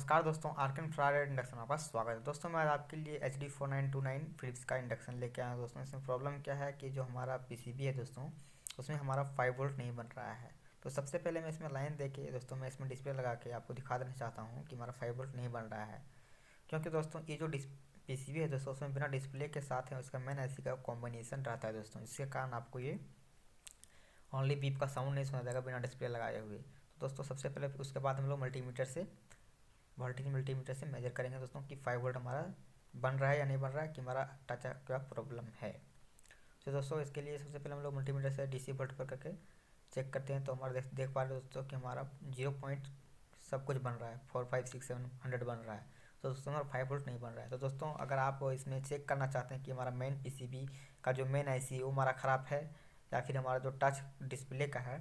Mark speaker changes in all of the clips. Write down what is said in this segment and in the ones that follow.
Speaker 1: नमस्कार दोस्तों, arc and fried induction में आपका स्वागत है। दोस्तों मैं आज आपके लिए HD4929 फिलिप्स का इंडक्शन लेके आया हूँ। दोस्तों इसमें प्रॉब्लम क्या है कि जो हमारा पीसीबी है दोस्तों, उसमें हमारा 5 वोल्ट नहीं बन रहा है। तो सबसे पहले मैं इसमें लाइन देके दोस्तों मैं इसमें डिस्प्ले लगा के आपको दिखा देना चाहता हूँ कि हमारा 5 वोल्ट नहीं बन रहा है। क्योंकि दोस्तों ये जो पीसीबी है दोस्तों, उसमें बिना डिस्प्ले के साथ है उसका मेन आईसी का कॉम्बिनेशन रहता है दोस्तों, जिसके कारण आपको ये ओनली बीप का साउंड नहीं सुना जाएगा बिना डिस्प्ले लगाए हुए। तो दोस्तों सबसे पहले उसके बाद हम लोग वोल्टेज मल्टीमीटर से मेजर करेंगे दोस्तों कि 5 वोल्ट हमारा बन रहा है या नहीं बन रहा है, कि हमारा टच क्या प्रॉब्लम है। तो दोस्तों इसके लिए सबसे पहले हम लोग मल्टीमीटर से डीसी वोल्ट पर करके चेक करते हैं। तो हमारा देख पा रहे हैं दोस्तों कि हमारा 0 पॉइंट सब कुछ बन रहा है, 4 5 6 7 100 बन रहा है। तो दोस्तों हमारा 5 वोल्ट नहीं बन रहा है। तो दोस्तों अगर आप इसमें चेक करना चाहते हैं कि हमारा मेन पीसीबी का जो मेन आईसी है वो हमारा ख़राब है, या फिर हमारा जो टच डिस्प्ले का है,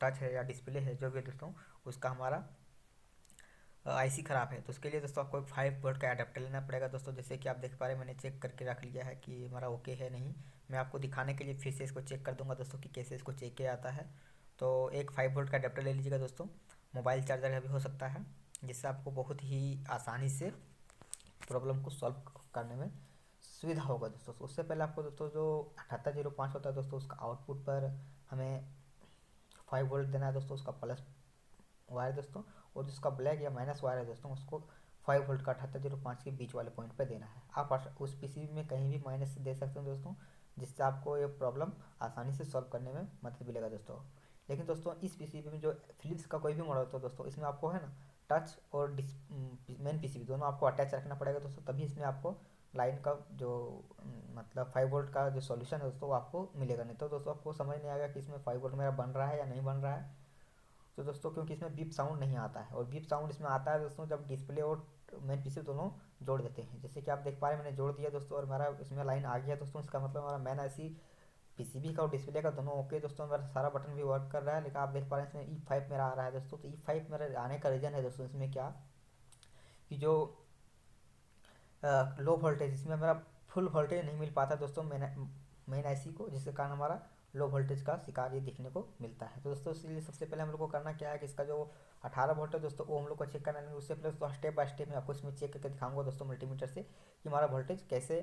Speaker 1: टच है या डिस्प्ले है जो भी है दोस्तों, उसका हमारा आईसी ख़राब है, तो उसके लिए दोस्तों आपको एक 5 वोल्ट का अडेप्टर लेना पड़ेगा दोस्तों। जैसे कि आप देख पा रहे हैं, मैंने चेक करके रख लिया है कि हमारा ओके है नहीं। मैं आपको दिखाने के लिए फिर से इसको चेक कर दूंगा दोस्तों कि कैसे इसको चेक किया जाता है। तो एक 5 वोल्ट का अडेप्टर ले लीजिएगा दोस्तों, मोबाइल चार्जर का भी हो सकता है, जिससे आपको बहुत ही आसानी से प्रॉब्लम को सॉल्व करने में सुविधा होगा दोस्तों। तो उससे पहले आपको दोस्तों जो 7805 होता है दोस्तों, उसका आउटपुट पर हमें 5 वोल्ट देना है दोस्तों, उसका प्लस वायर दोस्तों, और जिसका ब्लैक या माइनस वायर है दोस्तों, उसको 5 वोल्ट का 7805 के बीच वाले पॉइंट पे देना है। आप उस पीसीबी में कहीं भी माइनस दे सकते हो दोस्तों, जिससे आपको ये प्रॉब्लम आसानी से सॉल्व करने में मदद मिलेगा दोस्तों। लेकिन दोस्तों इस पीसीबी में जो फिलिप्स का कोई भी मॉडल होता है दोस्तों, इसमें आपको है ना टच और मेन पीसीबी दोनों आपको अटैच रखना पड़ेगा दोस्तों, तभी इसमें आपको लाइन का जो मतलब 5 वोल्ट का जो सॉल्यूशन है दोस्तों वो आपको मिलेगा। नहीं तो दोस्तों आपको समझ नहीं आएगा कि इसमें 5 वोल्ट मेरा बन रहा है या नहीं बन रहा है। तो दोस्तों क्योंकि इसमें बीप साउंड नहीं आता है, और बीप साउंड इसमें आता है दोस्तों जब डिस्प्ले और मेन पीसी दोनों जोड़ देते हैं। जैसे कि आप देख पा रहे हैं मैंने जोड़ दिया दोस्तों, और हमारा इसमें लाइन आ गया दोस्तों। इसका मतलब हमारा मेन आईसी पीसीबी का और डिस्प्ले का दोनों ओके दोस्तों, मेरा सारा बटन भी वर्क कर रहा है। लेकिन आप देख पा रहे हैं इसमें E5 मेरा आ रहा है दोस्तों। तो E5 मेरा आने का रीज़न है दोस्तों इसमें क्या, कि जो लो वोल्टेज इसमें मेरा फुल वोल्टेज नहीं मिल पाता दोस्तों मेन आईसी को, जिसके कारण हमारा लो वोल्टेज का शिकार ये देखने को मिलता है। तो दोस्तों इसलिए सबसे पहले हम लोग को करना क्या है कि इसका जो 18 वोल्ट है दोस्तों वो हम लोग को चेक करना है। उससे पहले दोस्तों स्टेप बाय स्टेप मैं आपको इसमें चेक करके दिखाऊंगा दोस्तों मल्टीमीटर से कि हमारा वोल्टेज कैसे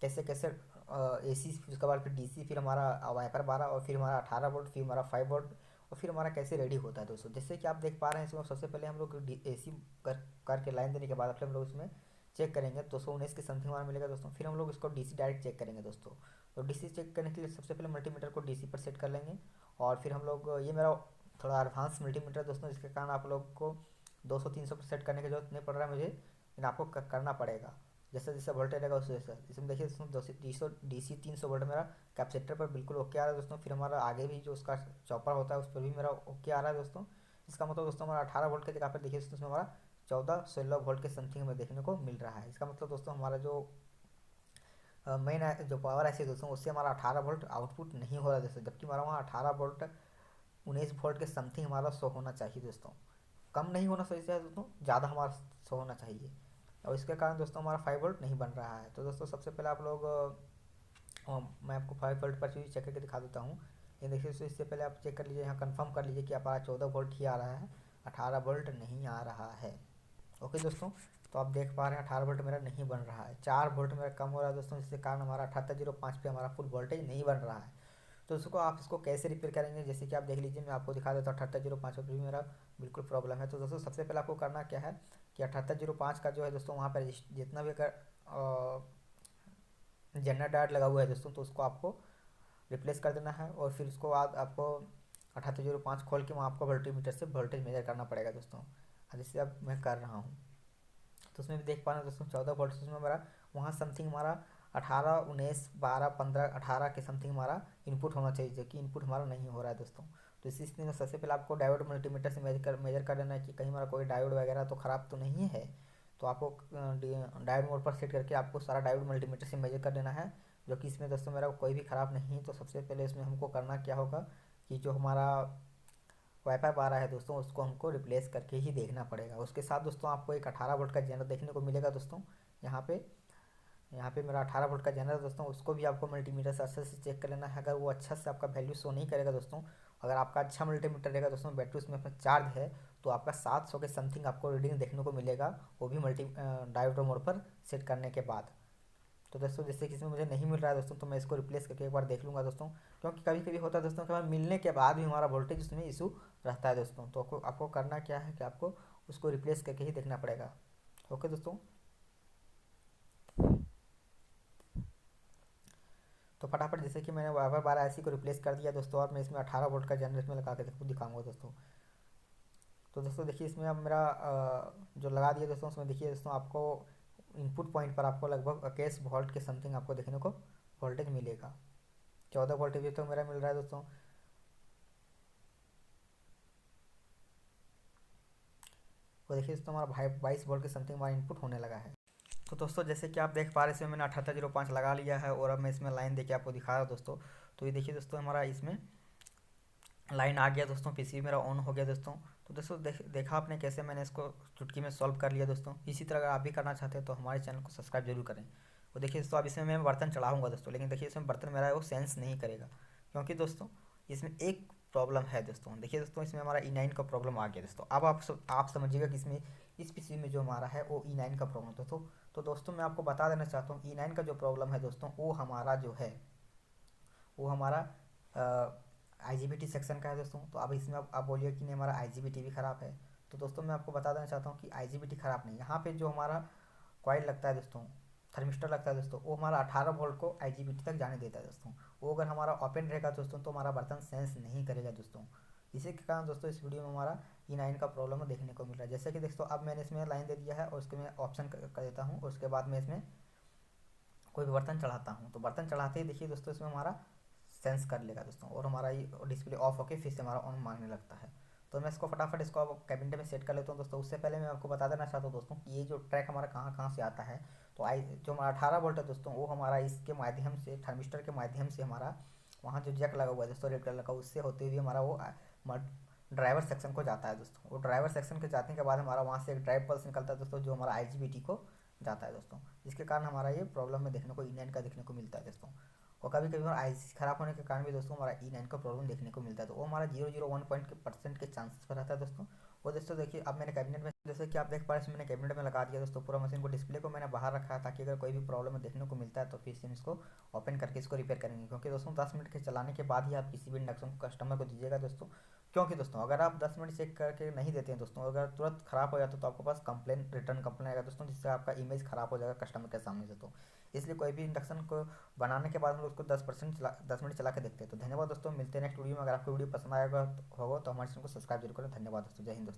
Speaker 1: कैसे कैसे AC, उसके बाद फिर DC, फिर हमारा वाइपर 12, और फिर हमारा 18 वोल्ट, फिर हमारा 5 वोल्ट, और फिर हमारा कैसे रेडी होता है दोस्तों। जैसे कि आप देख पा रहे हैं इसमें सबसे पहले हम लोग AC करके लाइन देने के बाद फिर हम लोग इसमें चेक करेंगे 219 के समथिंग हमारा मिलेगा दोस्तों। फिर हम लोग इसको DC डायरेक्ट चेक करेंगे दोस्तों। तो DC चेक करने के लिए सबसे पहले मल्टीमीटर को DC पर सेट कर लेंगे, और फिर हम लोग ये मेरा थोड़ा एडवांस मल्टीमीटर दोस्तों, जिसके कारण आप लोग को 200-300 पर सेट करने की जरूरत नहीं पड़ रहा है मुझे, लेकिन आपको करना पड़ेगा जैसे जैसे वोल्टेज रहेगा उस जैसे। इसमें देखिए दोस्तों 200 DC 300 वोल्ट मेरा कैपेसिटर पर बिल्कुल ओके आ रहा है दोस्तों। फिर हमारा आगे भी जो उसका चॉपर होता है उस पर भी मेरा ओके आ रहा है दोस्तों। इसका मतलब दोस्तों हमारा 18 वोल्ट के जगह पर देखिए दोस्तों हमारा 14-16 वोल्ट के समथिंग हमें देखने को मिल रहा है। इसका मतलब दोस्तों हमारा जो मेन जो पावर ऐसे दोस्तों उससे हमारा 18 वोल्ट आउटपुट नहीं हो रहा है दोस्तों, जबकि हमारा वहाँ 18 वोल्ट 19 वोल्ट के समथिंग हमारा शो होना चाहिए दोस्तों। कम नहीं होना चाहिए दोस्तों, ज़्यादा हमारा शो होना चाहिए, और इसके कारण दोस्तों हमारा 5 वोल्ट नहीं बन रहा है। तो दोस्तों सबसे पहले आप लोग मैं आपको 5 वोल्ट पर चीज़ चेक करके दिखा देता हूँ। ये देखिए दोस्तों, इससे पहले आप चेक कर लीजिए, यहाँ कंफर्म कर लीजिए कि हमारा 14 वोल्ट ही आ रहा है, 18 वोल्ट नहीं आ रहा है। ओके दोस्तों, तो आप देख पा रहे हैं 18 वोल्ट मेरा नहीं बन रहा है, 4 वोल्ट मेरा कम हो रहा है दोस्तों, जिसके कारण हमारा 7805 पे हमारा फुल वोल्टेज नहीं बन रहा है। तो उसको आप इसको कैसे रिपेयर करेंगे, जैसे कि आप देख लीजिए, मैं आपको दिखा देता हूँ 7805 पर भी मेरा बिल्कुल प्रॉब्लम है। तो दोस्तों सबसे पहले आपको करना क्या है कि 7805 का जो है दोस्तों वहाँ पर जितना भी अगर जनरल डायोड लगा हुआ है दोस्तों, तो उसको आपको रिप्लेस कर देना है, और फिर उसको आपको 7805 खोल के वहाँ आपको वोल्टीमीटर से वोल्टेज मेजर करना पड़ेगा दोस्तों, जैसे अब मैं कर रहा हूँ। तो उसमें भी देख पा रहे हैं दोस्तों 14 वोल्ट में हमारा वहाँ समथिंग हमारा 18 19 12 15 18 के समथिंग हमारा इनपुट होना चाहिए, जो कि इनपुट हमारा नहीं हो रहा है दोस्तों। तो इसी स्थिति में सबसे पहले आपको डायोड मल्टीमीटर से मेजर कर लेना है कि कहीं हमारा कोई डायोड वगैरह तो ख़राब तो नहीं है। तो आपको डायोड मोड पर सेट करके आपको सारा डायोड मल्टीमीटर से मेजर कर लेना है, जो कि इसमें दोस्तों मेरा कोई भी ख़राब नहीं है। तो सबसे पहले इसमें हमको करना क्या होगा कि जो हमारा वाईफाई 12 है दोस्तों, उसको हमको रिप्लेस करके ही देखना पड़ेगा। उसके साथ दोस्तों आपको एक 18 वोल्ट का जनरेटर देखने को मिलेगा दोस्तों। यहाँ पे मेरा 18 वोल्ट का जनरेटर दोस्तों, उसको भी आपको मल्टीमीटर से अच्छे से चेक कर लेना है। अगर वो अच्छा से आपका वैल्यू शो नहीं करेगा दोस्तों, अगर आपका अच्छा मल्टीमीटर रहेगा दोस्तों, बैटरी उसमें अपना चार्ज है, तो आपका 700 के समथिंग आपको रीडिंग देखने को मिलेगा, वो भी मल्टी डायोड मोड पर सेट करने के बाद। तो दोस्तों जैसे कि इसमें मुझे नहीं मिल रहा है दोस्तों, तो मैं इसको रिप्लेस करके एक बार देख लूँगा दोस्तों, क्योंकि कभी कभी होता है दोस्तों कि हमारे मिलने के बाद भी हमारा वोल्टेज उसमें इशू रहता है दोस्तों। तो आपको करना क्या है कि आपको उसको रिप्लेस करके ही देखना पड़ेगा। ओके दोस्तों, तो फटाफट जैसे कि मैंने वाइपर बार आईसी को रिप्लेस कर दिया दोस्तों, और मैं इसमें 18 वोल्ट का जनरेटर में लगा के दिखाऊंगा दोस्तों। तो दोस्तों देखिए इसमें अब मेरा जो लगा दिया दोस्तों, उसमें देखिए दोस्तों आपको इनपुट पॉइंट पर आपको लगभग 21 वोल्ट के समथिंग आपको देखने को वोल्टेज मिलेगा। 14 वोल्टेज तो मेरा मिल रहा है दोस्तों। वो देखिए दोस्तों हमारा 22 वोल्ट के समथिंग हमारा इनपुट होने लगा है। तो दोस्तों जैसे कि आप देख पा रहे हैं, इसमें मैंने 7805 लगा लिया है, और अब मैं इसमें लाइन देके आपको दिखा रहा हूँ दोस्तों। तो ये देखिए दोस्तों हमारा इसमें लाइन आ गया दोस्तों, पीसीबी मेरा ऑन हो गया दोस्तों। तो दोस्तों देखा आपने कैसे मैंने इसको चुटकी में सॉल्व कर लिया दोस्तों। इसी तरह अगर आप भी करना चाहते हैं तो हमारे चैनल को सब्सक्राइब जरूर करें। और देखिए दोस्तों अब इसमें मैं बर्तन चढ़ाऊंगा दोस्तों, लेकिन देखिए इसमें बर्तन मेरा वो सेंस नहीं करेगा, क्योंकि दोस्तों इसमें एक प्रॉब्लम है दोस्तों। देखिए दोस्तों इसमें हमारा ई9 का प्रॉब्लम आ गया दोस्तों। अब आप समझिएगा कि इसमें इस पीसीबी में जो हमारा है वो ई9 का प्रॉब्लम दोस्तों। तो दोस्तों मैं आपको बता देना चाहता हूँ, ई9 का जो प्रॉब्लम है दोस्तों, वो हमारा जो है वो हमारा आईजीबीटी सेक्शन का है दोस्तों। तो अब इसमें आप बोलिए कि नहीं हमारा आईजीबीटी भी ख़राब है। तो दोस्तों मैं आपको बता देना चाहता हूँ कि आईजीबीटी ख़राब नहीं, यहाँ पे जो हमारा कॉइल लगता है दोस्तों, थर्मिस्टर लगता है दोस्तों, वो हमारा 18 वोल्ट को आईजीबीटी तक जाने देता है दोस्तों। वो अगर हमारा ओपन रहेगा दोस्तों तो हमारा बर्तन सेंस नहीं करेगा दोस्तों। इसी के कारण दोस्तों इस वीडियो में हमारा ई9 का प्रॉब्लम देखने को मिल रहा है। जैसे कि दोस्तों अब मैंने इसमें लाइन दे दिया है, और उसके मैं ऑप्शन कर देता हूँ, और उसके बाद मैं इसमें कोई भी बर्तन चढ़ाता हूँ, तो बर्तन चढ़ाते ही देखिए दोस्तों इसमें हमारा सेंस कर लेगा दोस्तों, और हमारा ये डिस्प्ले ऑफ होके फिर से हमारा ऑन मांगने लगता है। तो मैं इसको फटाफट इसको अब कैबिनेट में सेट कर लेता हूँ दोस्तों। उससे पहले मैं आपको बता देना चाहता हूँ दोस्तों कि ये जो ट्रैक हमारा कहाँ कहाँ से आता है। तो जो हमारा 18 वोल्ट है दोस्तों, वो हमारा इसके माध्यम से, थर्मिस्टर के माध्यम से हमारा वहाँ जो जैक लगा हुआ है दोस्तों रेड कलर का, उससे होते हुए हमारा वो ड्राइवर सेक्शन को जाता है दोस्तों। वो ड्राइवर सेक्शन के जाने के बाद हमारा वहाँ से एक ड्राइव पल्स निकलता है दोस्तों, जो हमारा आईजीबीटी को जाता है दोस्तों। जिसके कारण हमारा ये प्रॉब्लम में देखने को ई9 का देखने को मिलता है दोस्तों। और कभी कभी हमारा आईसी खराब होने के कारण भी दोस्तों हमारा ई9 का प्रॉब्लम देखने को मिलता है। तो वो हमारा 0.01% के चांसेस पर रहता है दोस्तों। और दोस्तों देखिए अब मैंने कैबिनेट में, जैसे कि आप देख पा रहे हैं, मैंने कैबिनेट में लगा दिया दोस्तों पूरा मशीन को। डिस्प्ले को मैंने बाहर रखा है, ताकि अगर कोई भी प्रॉब्लम देखने को मिलता है तो फिर से हम इसको ओपन करके इसको रिपेयर करेंगे। क्योंकि दोस्तों 10 मिनट के चलाने के बाद ही आप किसी भी इंडक्शन को कस्टमर को दीजिएगा दोस्तों। क्योंकि दोस्तों अगर आप 10 मिनट चेक करके नहीं देते हैं दोस्तों, अगर तुरंत खराब हो जाता तो आपके पास रिटर्न कंप्लेन आएगा दोस्तों, जिससे आपका इमेज खराब हो जाएगा कस्टमर के सामने से। तो इसलिए कोई भी इंडक्शन को बनाने के बाद हम लोग उसको 10 मिनट चला के देखते हैं। तो धन्यवाद दोस्तों, मिलते हैं नेक्स्ट वीडियो में। अगर आपको वीडियो पसंद आएगा होगा तो हमारे चैनल को सब्सक्राइब जरूर करें। धन्यवाद दोस्तों, जय हिंद दोस्तों।